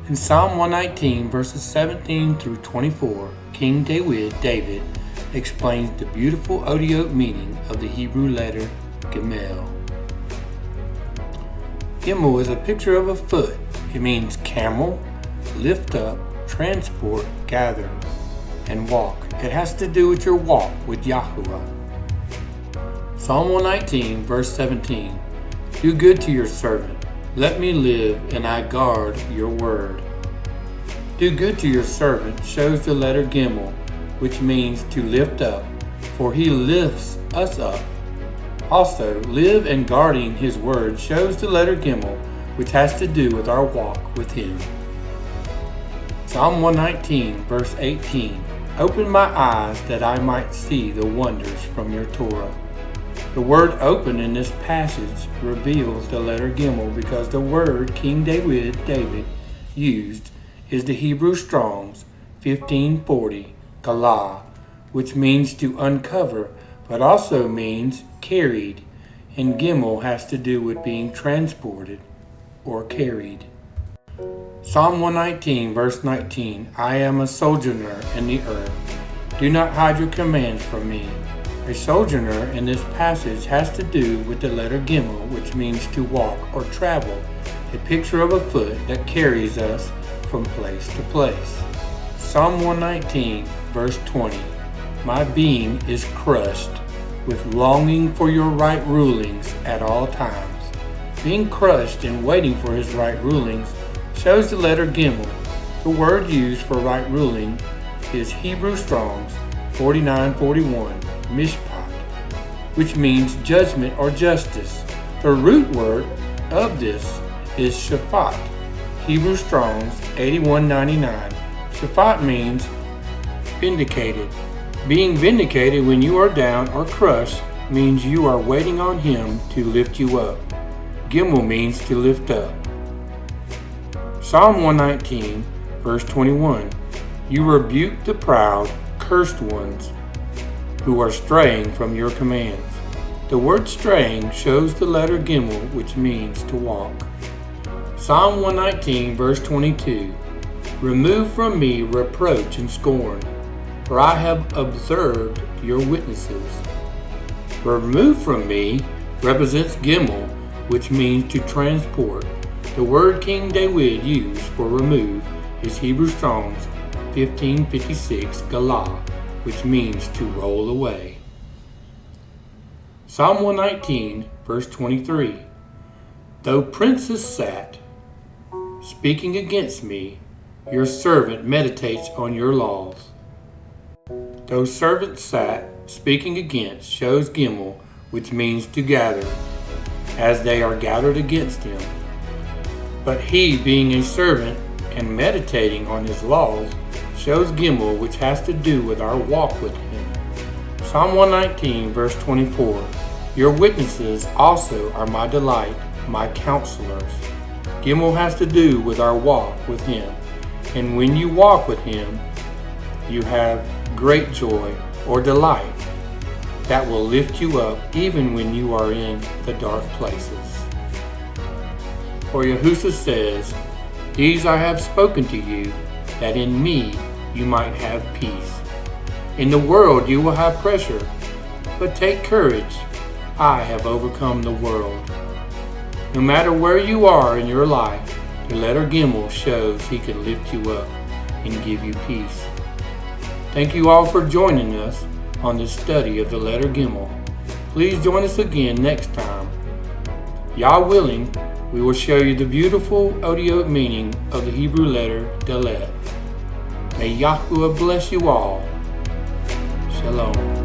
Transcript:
In Psalm 119, verses 17 through 24, King David explains the beautiful Otiot meaning of the Hebrew letter Gimel. Gimel is a picture of a foot. It means camel, lift up, transport, gather, and walk. It has to do with your walk with Yahuwah. Psalm 119, verse 17. Do good to your servant. Let me live, and I guard your word. Do good to your servant shows the letter Gimel, which means to lift up, for he lifts us up. Also, live and guarding his word shows the letter Gimel, which has to do with our walk with him. Psalm 119, verse 18. Open my eyes that I might see the wonders from your Torah. The word open in this passage reveals the letter Gimel because the word King David used is the Hebrew Strong's 1540 galah, which means to uncover, but also means carried, and Gimel has to do with being transported or carried. Psalm 119, verse 19. I am a sojourner in the earth. Do not hide your commands from me. A sojourner in this passage has to do with the letter Gimel, which means to walk or travel, a picture of a foot that carries us from place to place. Psalm 119, verse 20. My being is crushed with longing for your right rulings at all times. Being crushed and waiting for his right rulings shows the letter Gimel. The word used for right ruling is Hebrew Strong's 4941. Mishpat, which means judgment or justice. The root word of this is Shaphat, Hebrew Strong's 8199. Shaphat means vindicated. Being vindicated when you are down or crushed means you are waiting on him to lift you up. Gimel means to lift up. Psalm 119, verse 21. You rebuke the proud, cursed ones who are straying from your commands. The word straying shows the letter Gimel, which means to walk. Psalm 119, verse 22. Remove from me reproach and scorn, for I have observed your witnesses. Remove from me represents Gimel, which means to transport. The word King Dawid used for remove is Hebrew Strong's 1556 galah, which means to roll away. Psalm 119, verse 23. Though princes sat, speaking against me, your servant meditates on your laws. Though servants sat, speaking against, shows Gimel, which means to gather, as they are gathered against him. But he, being a servant and meditating on his laws, shows Gimel, which has to do with our walk with him. Psalm 119, verse 24. Your witnesses also are my delight, my counselors. Gimel has to do with our walk with him. And when you walk with him, you have great joy or delight that will lift you up even when you are in the dark places. For Yahushua says, These I have spoken to you, that in me you might have peace. In the world you will have pressure, but take courage. I have overcome the world. No matter where you are in your life, the letter Gimel shows he can lift you up and give you peace. Thank you all for joining us on this study of the letter Gimel. Please join us again next time. Yah willing, we will show you the beautiful Otiot meaning of the Hebrew letter Dalet. May Yahuwah bless you all. Shalom.